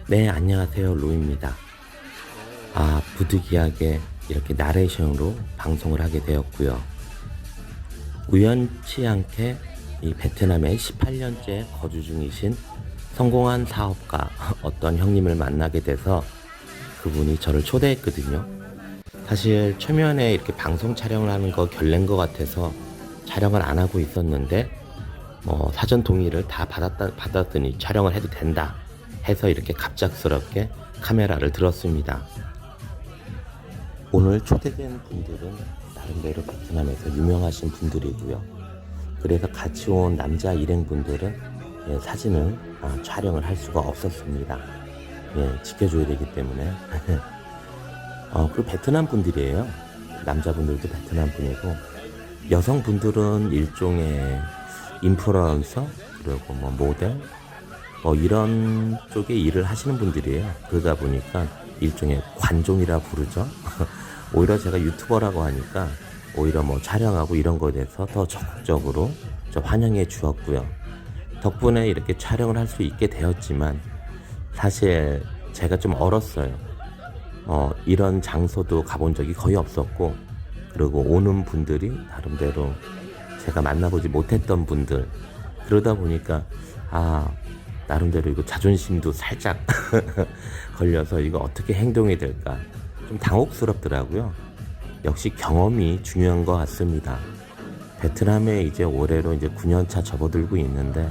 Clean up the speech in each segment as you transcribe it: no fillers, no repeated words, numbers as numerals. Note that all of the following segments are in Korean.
네, 안녕하세요. 로입니다. 부득이하게 이렇게 나레이션으로 방송을 하게 되었고요. 우연치 않게 이 베트남에 18년째 거주 중이신 성공한 사업가 어떤 형님을 만나게 돼서 그분이 저를 초대했거든요. 사실 초면에 이렇게 방송 촬영을 하는 거 결례인 것 같아서 촬영을 안 하고 있었는데 사전 동의를 다 받았더니 촬영을 해도 된다 해서 이렇게 갑작스럽게 카메라를 들었습니다. 오늘 초대된 분들은 나름대로 베트남에서 유명하신 분들이고요. 그래서 같이 온 남자 일행분들은 사진을 촬영을 할 수가 없었습니다. 지켜줘야 되기 때문에. 그리고 베트남 분들이에요. 남자분들도 베트남 분이고, 여성분들은 일종의 인플루언서, 그리고 모델, 이런 쪽에 일을 하시는 분들이에요. 그러다 보니까 일종의 관종이라 부르죠. 오히려 제가 유튜버라고 하니까 오히려 촬영하고 이런 거에 대해서 더 적극적으로 좀 환영해 주었고요. 덕분에 이렇게 촬영을 할 수 있게 되었지만 사실 제가 좀 얼었어요. 이런 장소도 가본 적이 거의 없었고, 그리고 오는 분들이 나름대로 제가 만나보지 못했던 분들, 그러다 보니까 나름대로 이거 자존심도 살짝 걸려서 이거 어떻게 행동이 될까 좀 당혹스럽더라고요. 역시 경험이 중요한 것 같습니다. 베트남에 이제 올해로 이제 9년차 접어들고 있는데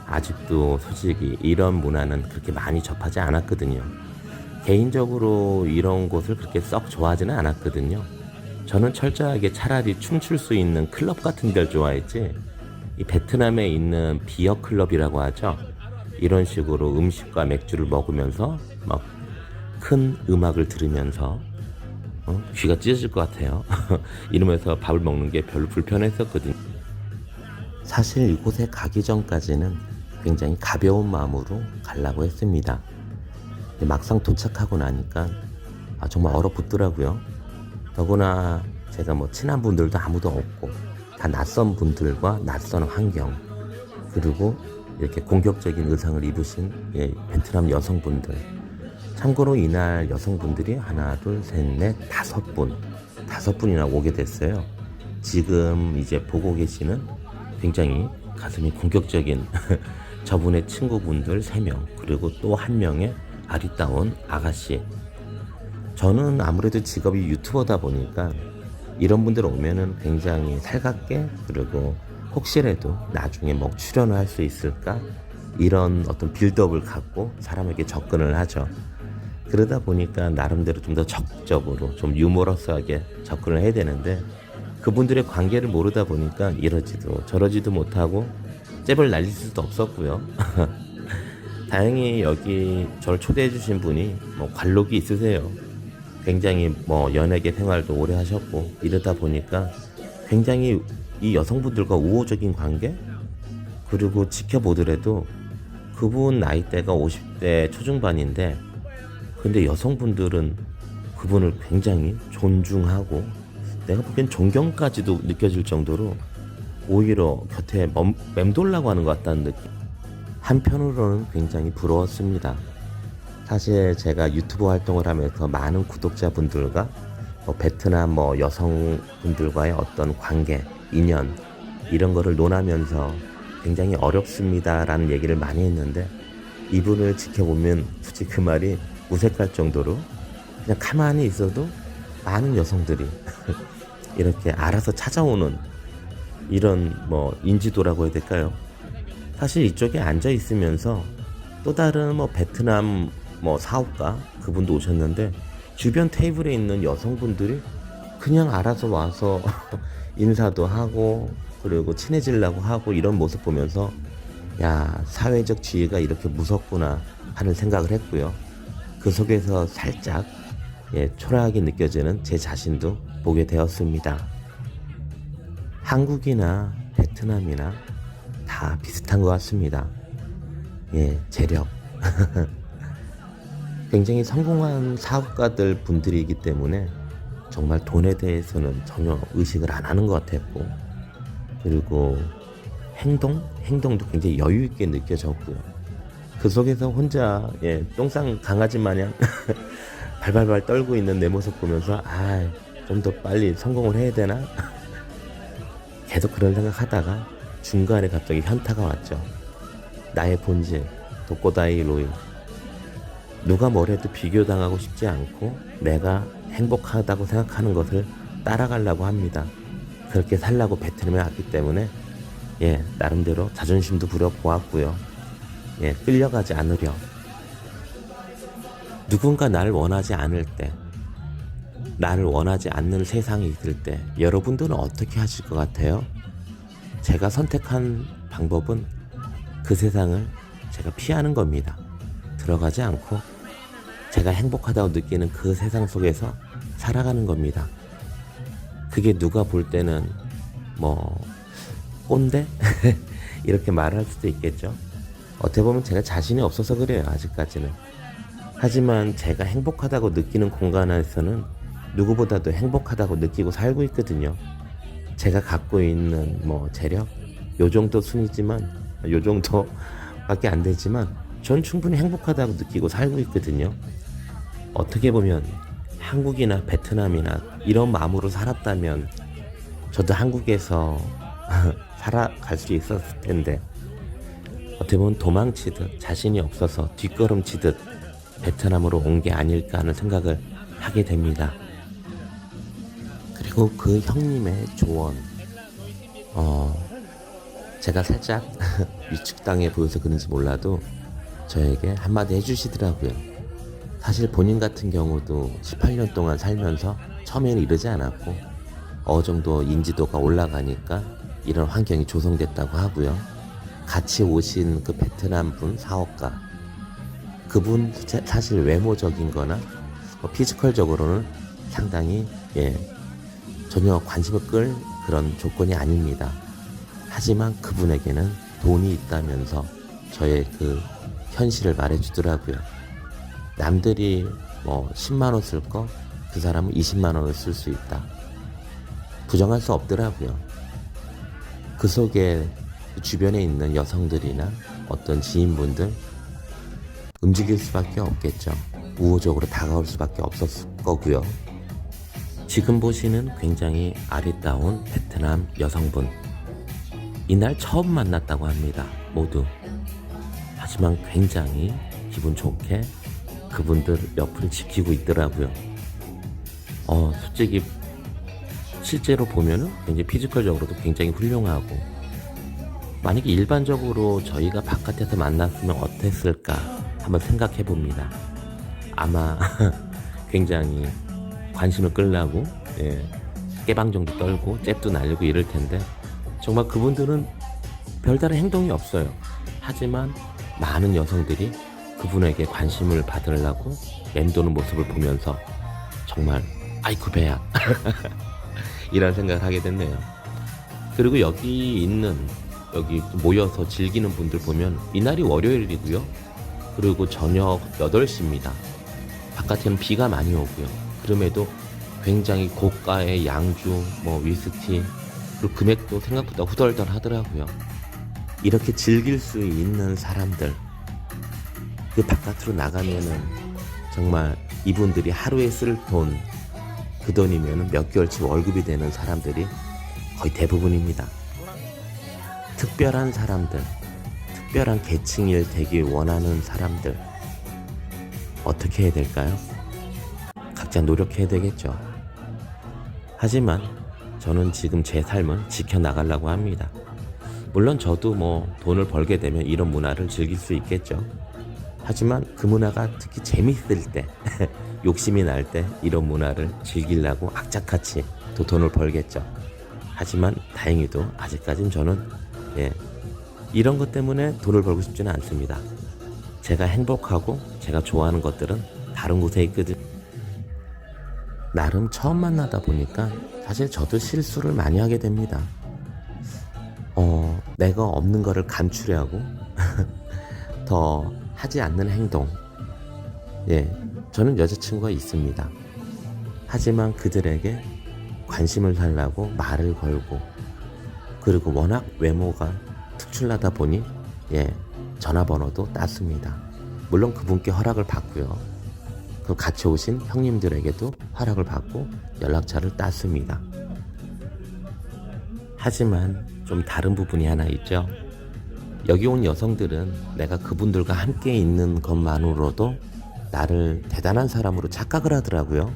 아직도 솔직히 이런 문화는 그렇게 많이 접하지 않았거든요. 개인적으로 이런 곳을 그렇게 썩 좋아하지는 않았거든요. 저는 철저하게 차라리 춤출 수 있는 클럽 같은 데를 좋아했지, 이 베트남에 있는 비어 클럽이라고 하죠. 이런 식으로 음식과 맥주를 먹으면서 막 큰 음악을 들으면서 귀가 찢어질 것 같아요. 이러면서 밥을 먹는 게 별로 불편했었거든요. 사실 이곳에 가기 전까지는 굉장히 가벼운 마음으로 가려고 했습니다. 막상 도착하고 나니까 정말 얼어붙더라고요. 더구나 제가 친한 분들도 아무도 없고 다 낯선 분들과 낯선 환경, 그리고 이렇게 공격적인 의상을 입으신 베트남 여성분들. 참고로 이날 여성분들이 하나, 둘, 셋, 넷, 다섯 분이나 오게 됐어요. 지금 이제 보고 계시는 굉장히 가슴이 공격적인 저분의 친구분들 3명, 그리고 또 한 명의 아리따운 아가씨. 저는 아무래도 직업이 유튜버다 보니까 이런 분들 오면은 굉장히 살갑게, 그리고 혹시라도 나중에 출연을 할 수 있을까, 이런 어떤 빌드업을 갖고 사람에게 접근을 하죠. 그러다 보니까 나름대로 좀 더 적극적으로 좀 유머러스하게 접근을 해야 되는데, 그분들의 관계를 모르다 보니까 이러지도 저러지도 못하고 잽을 날릴 수도 없었고요. 다행히 여기 저를 초대해 주신 분이 관록이 있으세요. 굉장히 연예계 생활도 오래 하셨고, 이러다 보니까 굉장히 이 여성분들과 우호적인 관계, 그리고 지켜보더라도 그분 나이대가 50대 초중반인데, 근데 여성분들은 그분을 굉장히 존중하고, 내가 보기엔 존경까지도 느껴질 정도로 오히려 곁에 맴돌라고 하는 것 같다는 느낌. 한편으로는 굉장히 부러웠습니다. 사실 제가 유튜브 활동을 하면서 많은 구독자분들과 베트남 여성분들과의 어떤 관계, 인연, 이런 거를 논하면서 굉장히 어렵습니다라는 얘기를 많이 했는데, 이분을 지켜보면 솔직히 그 말이 무색할 정도로 그냥 가만히 있어도 많은 여성들이 이렇게 알아서 찾아오는 이런 인지도라고 해야 될까요? 사실 이쪽에 앉아 있으면서 또 다른 베트남 사업가 그분도 오셨는데, 주변 테이블에 있는 여성분들이 그냥 알아서 와서 인사도 하고, 그리고 친해지려고 하고, 이런 모습 보면서 야, 사회적 지위가 이렇게 무섭구나 하는 생각을 했고요. 그 속에서 살짝 초라하게 느껴지는 제 자신도 보게 되었습니다. 한국이나 베트남이나 다 비슷한 것 같습니다. 재력. 굉장히 성공한 사업가들 분들이기 때문에 정말 돈에 대해서는 전혀 의식을 안 하는 것 같았고, 그리고 행동도 굉장히 여유 있게 느껴졌고요. 그 속에서 혼자 똥싼 강아지 마냥 발발발 떨고 있는 내 모습 보면서 좀 더 빨리 성공을 해야 되나? 계속 그런 생각하다가 중간에 갑자기 현타가 왔죠. 나의 본질, 도코다이 로이. 누가 뭐래도 비교당하고 싶지 않고 내가 행복하다고 생각하는 것을 따라가려고 합니다. 그렇게 살라고 베트남에 왔기 때문에 나름대로 자존심도 부려보았고요. 끌려가지 않으려. 누군가 나를 원하지 않을 때, 나를 원하지 않는 세상이 있을 때 여러분들은 어떻게 하실 것 같아요? 제가 선택한 방법은 그 세상을 제가 피하는 겁니다. 들어가지 않고 제가 행복하다고 느끼는 그 세상 속에서 살아가는 겁니다. 그게 누가 볼 때는 꼰대? 이렇게 말할 수도 있겠죠. 어떻게 보면 제가 자신이 없어서 그래요, 아직까지는. 하지만 제가 행복하다고 느끼는 공간에서는 누구보다도 행복하다고 느끼고 살고 있거든요. 제가 갖고 있는 재력, 요 정도 순이지만, 요 정도밖에 안 되지만 전 충분히 행복하다고 느끼고 살고 있거든요. 어떻게 보면 한국이나 베트남이나 이런 마음으로 살았다면 저도 한국에서 살아갈 수 있었을 텐데, 어떻게 보면 도망치듯 자신이 없어서 뒷걸음치듯 베트남으로 온 게 아닐까 하는 생각을 하게 됩니다. 그리고 그 형님의 조언, 제가 살짝 위축당해 보여서 그런지 몰라도 저에게 한마디 해주시더라고요. 사실 본인 같은 경우도 18년 동안 살면서 처음에는 이러지 않았고 어느 정도 인지도가 올라가니까 이런 환경이 조성됐다고 하고요. 같이 오신 그 베트남 분 사업가, 그분 사실 외모적인 거나 피지컬적으로는 상당히 전혀 관심을 끌 그런 조건이 아닙니다. 하지만 그분에게는 돈이 있다면서 저의 그 현실을 말해주더라고요. 남들이 10만 원 쓸 거 그 사람은 20만 원을 쓸 수 있다. 부정할 수 없더라고요. 그 속에 주변에 있는 여성들이나 어떤 지인분들 움직일 수밖에 없겠죠. 우호적으로 다가올 수밖에 없었을 거고요. 지금 보시는 굉장히 아리따운 베트남 여성분, 이날 처음 만났다고 합니다. 모두. 하지만 굉장히 기분 좋게 그분들 옆을 지키고 있더라고요. 솔직히 실제로 보면은 굉장히 피지컬적으로도 굉장히 훌륭하고, 만약에 일반적으로 저희가 바깥에서 만났으면 어땠을까 한번 생각해 봅니다. 아마 굉장히 관심을 끌라고 깨방정도 떨고 잽도 날리고 이럴 텐데, 정말 그분들은 별다른 행동이 없어요. 하지만 많은 여성들이 그분에게 관심을 받으려고 맴도는 모습을 보면서 정말 아이쿠 배야 이런 생각을 하게 됐네요. 그리고 여기 모여서 즐기는 분들 보면 이날이 월요일이고요. 그리고 저녁 8시입니다. 바깥에는 비가 많이 오고요. 그럼에도 굉장히 고가의 양주, 위스키, 그리고 금액도 생각보다 후덜덜 하더라고요. 이렇게 즐길 수 있는 사람들, 그 바깥으로 나가면은 정말 이분들이 하루에 쓸 돈, 그 돈이면 몇 개월치 월급이 되는 사람들이 거의 대부분입니다. 특별한 사람들, 특별한 계층일 되길 원하는 사람들, 어떻게 해야 될까요? 각자 노력해야 되겠죠. 하지만 저는 지금 제 삶을 지켜나가려고 합니다. 물론 저도 돈을 벌게 되면 이런 문화를 즐길 수 있겠죠. 하지만 그 문화가 특히 재밌을 때 욕심이 날 때 이런 문화를 즐기려고 악착같이 또 돈을 벌겠죠. 하지만 다행히도 아직까진 저는 이런 것 때문에 돈을 벌고 싶지는 않습니다. 제가 행복하고 제가 좋아하는 것들은 다른 곳에 있거든요. 나름 처음 만나다 보니까 사실 저도 실수를 많이 하게 됩니다. 내가 없는 거를 감추려고 더 하지 않는 행동. 저는 여자친구가 있습니다. 하지만 그들에게 관심을 달라고 말을 걸고, 그리고 워낙 외모가 특출나다 보니 전화번호도 땄습니다. 물론 그분께 허락을 받고요. 그 같이 오신 형님들에게도 허락을 받고 연락처를 땄습니다. 하지만 좀 다른 부분이 하나 있죠. 여기 온 여성들은 내가 그분들과 함께 있는 것만으로도 나를 대단한 사람으로 착각을 하더라고요.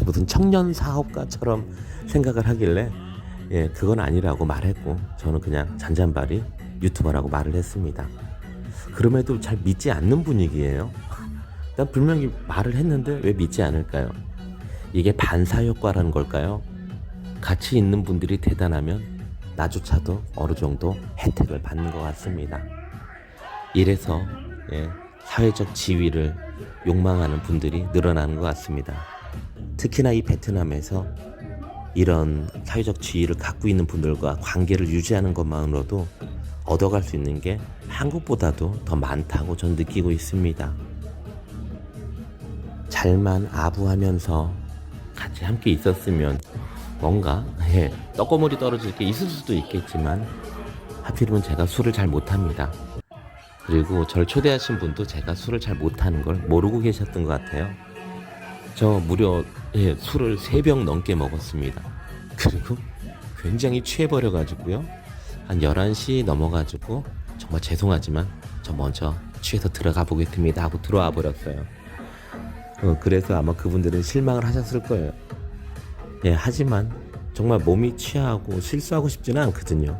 무슨 청년 사업가처럼 생각을 하길래 그건 아니라고 말했고 저는 그냥 잔잔바리 유튜버라고 말을 했습니다. 그럼에도 잘 믿지 않는 분위기예요. 난 분명히 말을 했는데 왜 믿지 않을까요? 이게 반사효과라는 걸까요? 같이 있는 분들이 대단하면 나조차도 어느 정도 혜택을 받는 것 같습니다. 이래서 사회적 지위를 욕망하는 분들이 늘어나는 것 같습니다. 특히나 이 베트남에서 이런 사회적 지위를 갖고 있는 분들과 관계를 유지하는 것만으로도 얻어갈 수 있는 게 한국보다도 더 많다고 전 느끼고 있습니다. 잘만 아부하면서 같이 함께 있었으면 뭔가 떡고물이 떨어질 게 있을 수도 있겠지만 하필이면 제가 술을 잘 못합니다. 그리고 절 초대하신 분도 제가 술을 잘 못하는 걸 모르고 계셨던 것 같아요. 저 무려 술을 3병 넘게 먹었습니다. 그리고 굉장히 취해버려가지고요. 한 11시 넘어가지고 정말 죄송하지만 저 먼저 취해서 들어가 보겠습니다 하고 들어와 버렸어요. 그래서 아마 그분들은 실망을 하셨을 거예요. 하지만 정말 몸이 취하고 실수하고 싶지는 않거든요.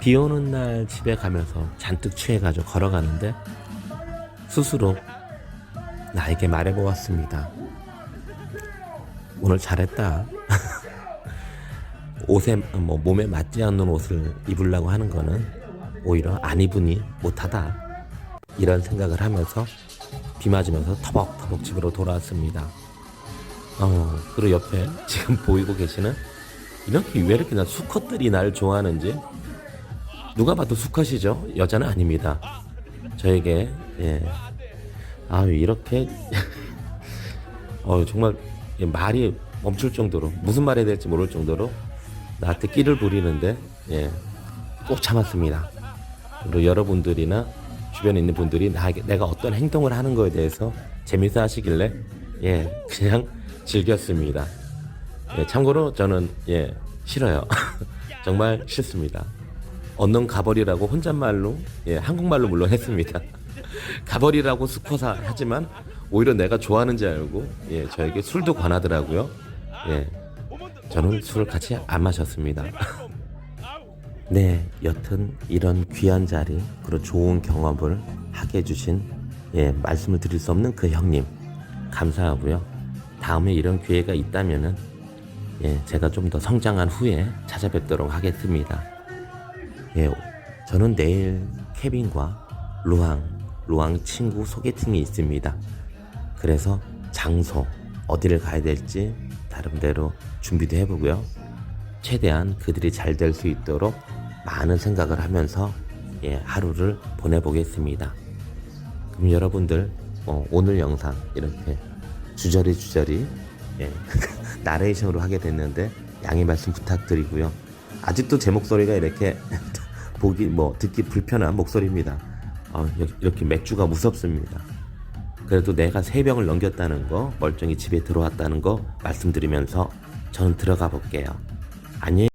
비 오는 날 집에 가면서 잔뜩 취해가지고 걸어가는데 스스로 나에게 말해보았습니다. 오늘 잘했다. 옷에 몸에 맞지 않는 옷을 입으려고 하는 거는 오히려 안 입으니 못하다. 이런 생각을 하면서 비 맞으면서 터벅터벅 집으로 돌아왔습니다. 그리고 옆에 지금 보이고 계시는 왜 이렇게 수컷들이 날 좋아하는지 누가 봐도 수컷이죠. 여자는 아닙니다. 저에게 이렇게 정말 말이 멈출 정도로 무슨 말해야 될지 모를 정도로 나한테 끼를 부리는데 꼭 참았습니다. 그리고 여러분들이나 주변에 있는 분들이 내가 어떤 행동을 하는 거에 대해서 재밌어 하시길래 그냥 즐겼습니다. 참고로 저는 싫어요. 정말 싫습니다. 언능 가버리라고 혼잣말로 한국말로 물론 했습니다. 가버리라고 수컷아 하지만 오히려 내가 좋아하는지 알고 저에게 술도 권하더라고요. 저는 술을 같이 안 마셨습니다. 여튼 이런 귀한 자리 그리고 좋은 경험을 하게 해주신 말씀을 드릴 수 없는 그 형님 감사하고요. 다음에 이런 기회가 있다면은 제가 좀 더 성장한 후에 찾아뵙도록 하겠습니다. 저는 내일 케빈과 루앙 친구 소개팅이 있습니다. 그래서 장소 어디를 가야 될지 나름대로 준비도 해보고요. 최대한 그들이 잘 될 수 있도록 많은 생각을 하면서 하루를 보내보겠습니다. 그럼 여러분들 오늘 영상 이렇게 주저리 나레이션으로 하게 됐는데 양해 말씀 부탁드리고요. 아직도 제 목소리가 이렇게 듣기 불편한 목소리입니다. 이렇게 맥주가 무섭습니다. 그래도 내가 3병을 넘겼다는 거, 멀쩡히 집에 들어왔다는 거 말씀드리면서 저는 들어가 볼게요. 안녕히